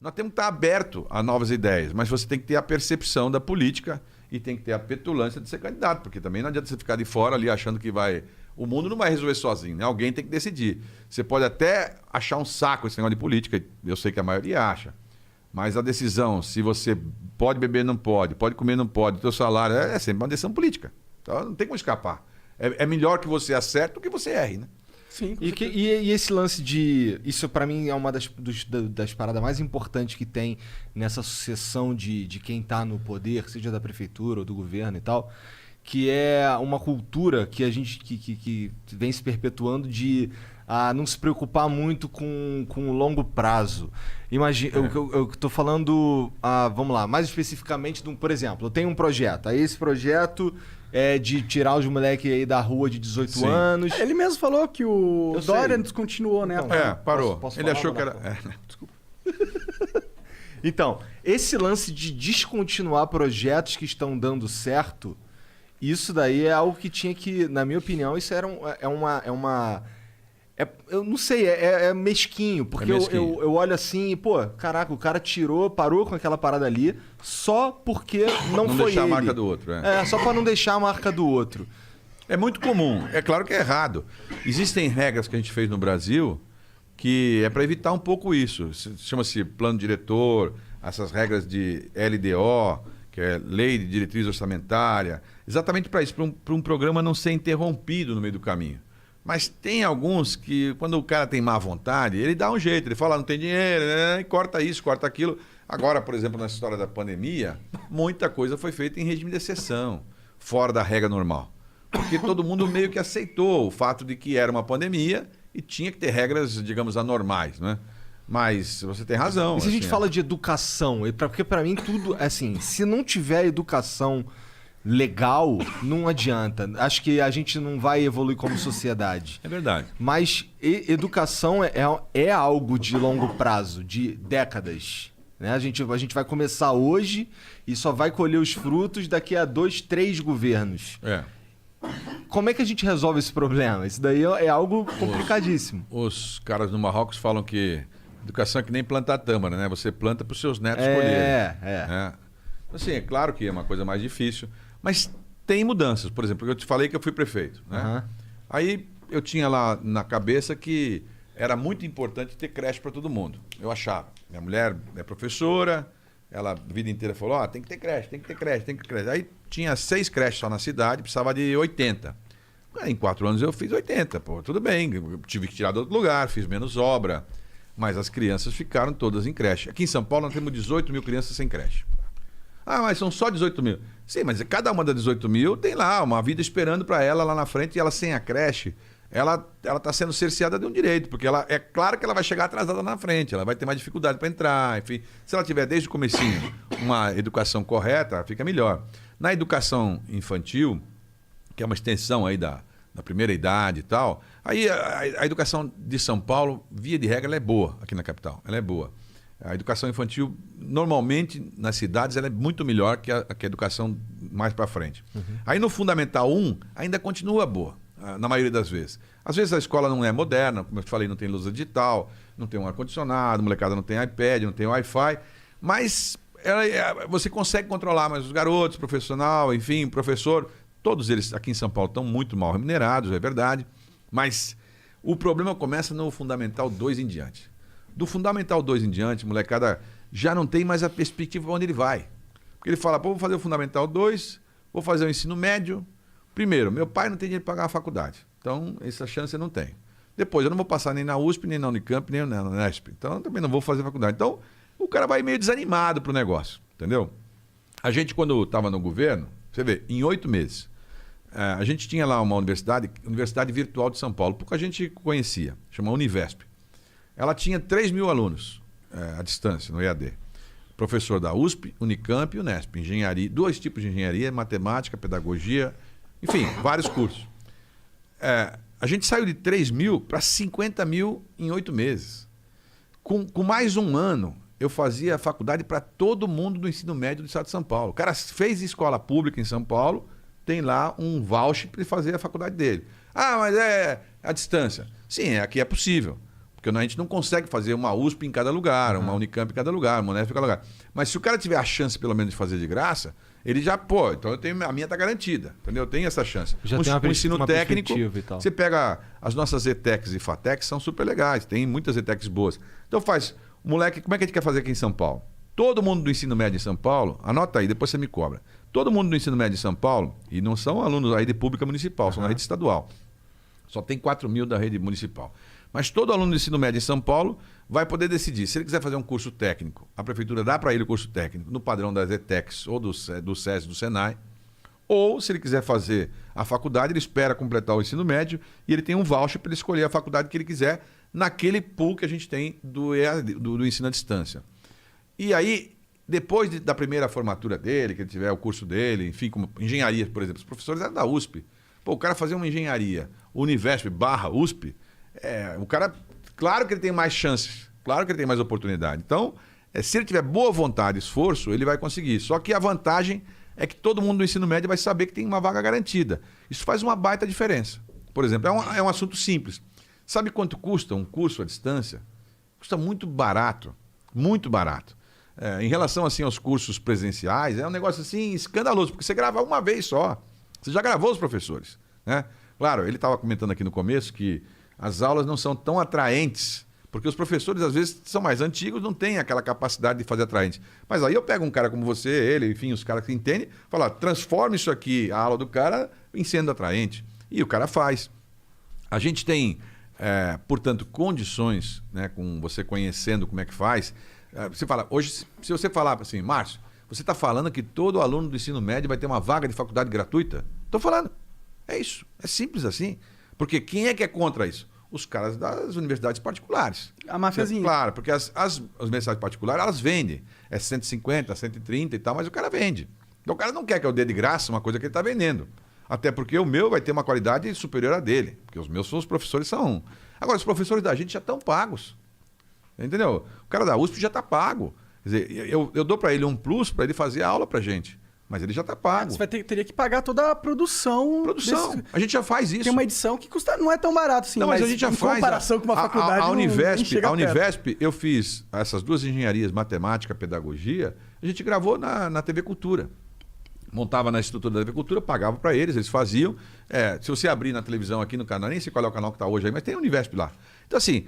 Nós temos que estar aberto a novas ideias, mas você tem que ter a percepção da política e tem que ter a petulância de ser candidato, porque também não adianta você ficar de fora ali achando que vai... O mundo não vai resolver sozinho, né? Alguém tem que decidir. Você pode até achar um saco esse negócio de política, eu sei que a maioria acha, mas a decisão, se você pode beber, não pode comer, não pode, o teu salário, é sempre uma decisão política. Então não tem como escapar. É melhor que você acerte do que você erre, né? Sim. E esse lance de... Isso pra mim é uma das paradas mais importantes que tem nessa sucessão de quem tá no poder, seja da prefeitura ou do governo e tal, que é uma cultura que a gente que vem se perpetuando de não se preocupar muito com o longo prazo. Imagina, eu tô falando, vamos lá, mais especificamente, por exemplo, eu tenho um projeto, aí esse projeto é de tirar os moleques aí da rua de 18 Sim. anos. Ele mesmo falou que o Eu Dória sei. descontinuou, né? Então, Parou. Posso Ele falar, achou que Rafa? era... Desculpa. Então, esse lance de descontinuar projetos que estão dando certo, isso daí é algo que tinha que, na minha opinião, isso eu não sei, é mesquinho, porque mesquinho. eu olho assim e, pô, caraca, o cara parou com aquela parada ali só porque não foi deixar ele. a marca do outro, Só pra não deixar a marca do outro. É muito comum. É claro que é errado. Existem regras que a gente fez no Brasil que é para evitar um pouco isso. Chama-se plano diretor, essas regras de LDO, que é Lei de Diretriz Orçamentária, exatamente para isso, para um programa não ser interrompido no meio do caminho. Mas tem alguns que, quando o cara tem má vontade, ele dá um jeito, ele fala, não tem dinheiro, né? E corta isso, corta aquilo. Agora, por exemplo, nessa história da pandemia, muita coisa foi feita em regime de exceção, fora da regra normal. Porque todo mundo meio que aceitou o fato de que era uma pandemia e tinha que ter regras, digamos, anormais, né? Mas você tem razão. E se a gente fala de educação, porque pra mim tudo, assim, se não tiver educação legal, não adianta. Acho que a gente não vai evoluir como sociedade. É verdade. Mas educação é algo de longo prazo, de décadas. Né? A gente vai começar hoje e só vai colher os frutos daqui a 2, 3 governos. Como é que a gente resolve esse problema? Isso daí é algo complicadíssimo. Os caras no Marrocos falam que educação é que nem plantar tâmara, né? Você planta para os seus netos colherem. Assim, é claro que é uma coisa mais difícil, mas tem mudanças. Por exemplo, eu te falei que eu fui prefeito, né? Aí eu tinha lá na cabeça que era muito importante ter creche para todo mundo. Eu achava. Minha mulher é professora, ela a vida inteira falou, tem que ter creche, tem que ter creche, tem que ter creche. Aí tinha 6 creches só na cidade, precisava de 80. Em 4 anos eu fiz 80, pô, tudo bem, eu tive que tirar de outro lugar, fiz menos obra, mas as crianças ficaram todas em creche. Aqui em São Paulo nós temos 18 mil crianças sem creche. Mas são só 18 mil. Sim, mas cada uma das 18 mil tem lá uma vida esperando para ela lá na frente e ela sem a creche, ela está sendo cerceada de um direito, porque é claro que ela vai chegar atrasada na frente, ela vai ter mais dificuldade para entrar, enfim. Se ela tiver desde o comecinho uma educação correta, fica melhor. Na educação infantil, que é uma extensão aí da primeira idade e tal, aí a educação de São Paulo, via de regra, ela é boa aqui na capital, ela é boa. A educação infantil, normalmente, nas cidades, ela é muito melhor que a educação mais para frente. Aí no Fundamental 1, ainda continua boa, na maioria das vezes. Às vezes a escola não é moderna, como eu falei, não tem luz digital, não tem um ar-condicionado, a molecada não tem iPad, não tem Wi-Fi, mas você consegue controlar mais os garotos, profissional, enfim, professor. Todos eles aqui em São Paulo estão muito mal remunerados, é verdade, mas o problema começa no Fundamental 2 em diante. Do Fundamental 2 em diante, molecada já não tem mais a perspectiva para onde ele vai. Porque ele fala, vou fazer o Fundamental 2, vou fazer o ensino médio. Primeiro, meu pai não tem dinheiro para pagar a faculdade, então essa chance eu não tenho. Depois, eu não vou passar nem na USP, nem na Unicamp, nem na Unesp, então eu também não vou fazer faculdade. Então, o cara vai meio desanimado pro negócio, entendeu? A gente, quando estava no governo, você vê, em 8 meses, a gente tinha lá uma Universidade Virtual de São Paulo, pouca gente conhecia, chama Univesp. Ela tinha 3 mil alunos à distância, no EAD. Professor da USP, Unicamp e Unesp. Engenharia, 2 tipos de engenharia, matemática, pedagogia, enfim, vários cursos. A gente saiu de 3 mil para 50 mil em 8 meses. Com mais um ano, eu fazia a faculdade para todo mundo do ensino médio do estado de São Paulo. O cara fez escola pública em São Paulo, tem lá um voucher para fazer a faculdade dele. Mas é a distância. Sim, aqui é possível. Porque a gente não consegue fazer uma USP em cada lugar, uma Unicamp em cada lugar, uma Unesp em cada lugar. Mas se o cara tiver a chance, pelo menos, de fazer de graça, ele já, então a minha está garantida, entendeu? Eu tenho essa chance. Já tem um ensino técnico, e tal. você pega as nossas ETECs e FATECs, são super legais, tem muitas ETECs boas. Então moleque, como é que a gente quer fazer aqui em São Paulo? Todo mundo do ensino médio em São Paulo, anota aí, depois você me cobra. Todo mundo do ensino médio em São Paulo, e não são alunos aí de pública municipal, são da rede estadual. Só tem 4 mil da rede municipal. Mas todo aluno do ensino médio em São Paulo vai poder decidir. Se ele quiser fazer um curso técnico, a prefeitura dá para ele o curso técnico no padrão das ETECs ou do SES, do Senai. Ou, se ele quiser fazer a faculdade, ele espera completar o ensino médio e ele tem um voucher para ele escolher a faculdade que ele quiser naquele pool que a gente tem do ensino à distância. E aí, depois da primeira formatura dele, que ele tiver o curso dele, enfim, como engenharia, por exemplo, os professores eram da USP. Pô, o cara fazer uma engenharia, Univesp/USP, o cara, claro que ele tem mais chances, claro que ele tem mais oportunidade. Então, se ele tiver boa vontade e esforço, ele vai conseguir. Só que a vantagem é que todo mundo do ensino médio vai saber que tem uma vaga garantida. Isso faz uma baita diferença. Por exemplo, é um assunto simples. Sabe quanto custa um curso à distância? Custa muito barato, muito barato. Em relação assim aos cursos presenciais, é um negócio assim escandaloso, porque você grava uma vez só. Você já gravou os professores, né? Claro, ele estava comentando aqui no começo que as aulas não são tão atraentes, porque os professores, às vezes, são mais antigos, não têm aquela capacidade de fazer atraente. Mas aí eu pego um cara como você, ele, enfim, os caras que entendem, falo, transforma isso aqui, a aula do cara, em sendo atraente. E o cara faz. A gente tem, portanto, condições, né, com você conhecendo como é que faz. Você fala, hoje, se você falar assim, Márcio, você está falando que todo aluno do ensino médio vai ter uma vaga de faculdade gratuita? Estou falando. É isso. É simples assim. Porque quem é que é contra isso? Os caras das universidades particulares. A mafiazinha. Claro, porque as universidades particulares, elas vendem. É 150, 130 e tal, mas o cara vende. Então o cara não quer que eu dê de graça uma coisa que ele está vendendo. Até porque o meu vai ter uma qualidade superior à dele. Porque os meus professores são... Agora, os professores da gente já estão pagos. Entendeu? O cara da USP já está pago. Quer dizer, eu dou para ele um plus para ele fazer a aula para gente. Mas ele já está pago. Você teria que pagar toda a produção. A gente já faz isso. Tem uma edição que não é tão barato assim. Não, mas a gente já faz. Em comparação com uma faculdade, a Univesp, eu fiz essas duas engenharias, matemática, pedagogia, a gente gravou na TV Cultura. Montava na estrutura da TV Cultura, pagava para eles faziam. Se você abrir na televisão aqui no canal, nem sei qual é o canal que está hoje aí, mas tem a Univesp lá. Então, assim,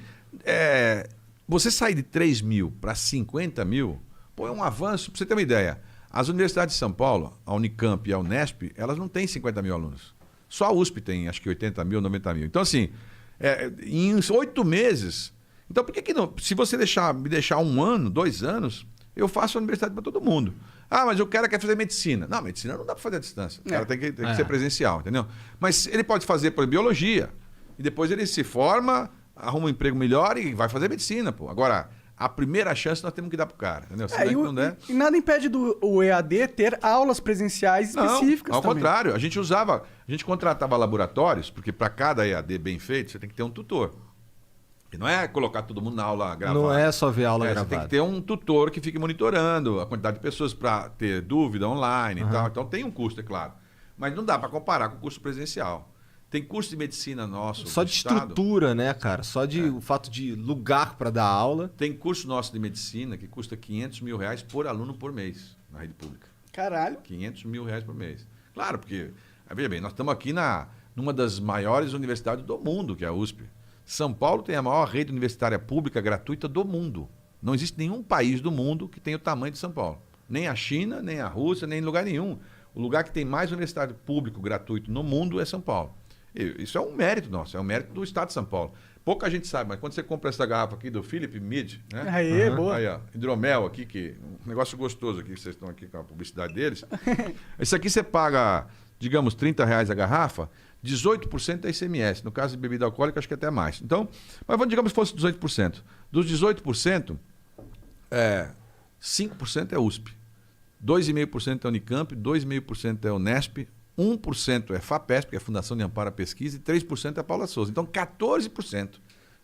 você sair de 3 mil para 50 mil, é um avanço, para você ter uma ideia. As universidades de São Paulo, a Unicamp e a Unesp, elas não têm 50 mil alunos. Só a USP tem, acho que 80 mil, 90 mil. Então, assim, em 8 meses... Então, por que não? Se você me deixar 1 ano, 2 anos, eu faço a universidade para todo mundo. Ah, mas o cara quer fazer medicina. Não, medicina não dá para fazer à distância. O cara tem que ser presencial, entendeu? Mas ele pode fazer, por biologia. E depois ele se forma, arruma um emprego melhor e vai fazer medicina, pô. Agora... A primeira chance nós temos que dar pro cara, entendeu? E nada impede do EAD ter aulas presenciais específicas. Ao contrário, a gente contratava laboratórios, porque para cada EAD bem feito, você tem que ter um tutor. E não é colocar todo mundo na aula gravada. Não é só ver a aula gravada. Você tem que ter um tutor que fique monitorando a quantidade de pessoas para ter dúvida online e tal. Então tem um custo, é claro. Mas não dá para comparar com o curso presencial. Tem curso de medicina nosso. Só de estrutura, né, cara? Só de o fato de lugar para dar aula. Tem curso nosso de medicina que custa R$500 mil por aluno por mês na rede pública. Caralho. R$500 mil por mês. Claro, porque, veja bem, nós estamos aqui numa das maiores universidades do mundo, que é a USP. São Paulo tem a maior rede universitária pública gratuita do mundo. Não existe nenhum país do mundo que tenha o tamanho de São Paulo. Nem a China, nem a Rússia, nem em lugar nenhum. O lugar que tem mais universidade público gratuito no mundo é São Paulo. Isso é um mérito nosso, é um mérito do Estado de São Paulo. Pouca gente sabe, mas quando você compra essa garrafa aqui do Philip Mead, né? Aí, boa. Aí, ó, hidromel aqui, um negócio gostoso aqui, que vocês estão aqui com a publicidade deles. Isso aqui você paga, digamos, R$30 a garrafa, 18% é ICMS. No caso de bebida alcoólica, acho que até mais. Então, mas digamos que fosse 18%. Dos 18%, 5% é USP, 2,5% é Unicamp, 2,5% é Unesp, 1% é FAPESP, que é a Fundação de Amparo à Pesquisa, e 3% é Paula Souza. Então, 14%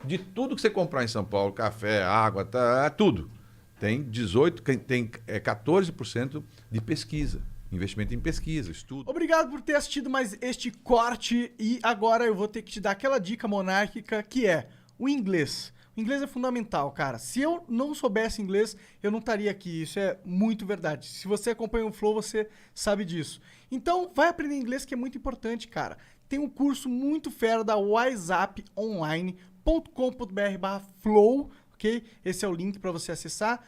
de tudo que você comprar em São Paulo, café, água, tudo, tem 14% de pesquisa. Investimento em pesquisa, estudo. Obrigado por ter assistido mais este corte. E agora eu vou ter que te dar aquela dica monárquica que é o inglês. O inglês é fundamental, cara. Se eu não soubesse inglês, eu não estaria aqui. Isso é muito verdade. Se você acompanha o Flow, você sabe disso. Então, vai aprender inglês, que é muito importante, cara. Tem um curso muito fera da wiseuponline.com.br/flow, ok? Esse é o link para você acessar.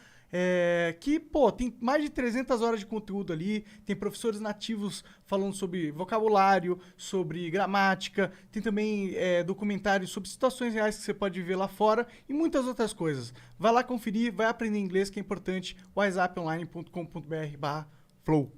Tem mais de 300 horas de conteúdo ali, tem professores nativos falando sobre vocabulário, sobre gramática, tem também documentários sobre situações reais que você pode ver lá fora e muitas outras coisas. Vai lá conferir, vai aprender inglês, que é importante, wiseuponline.com.br/flow.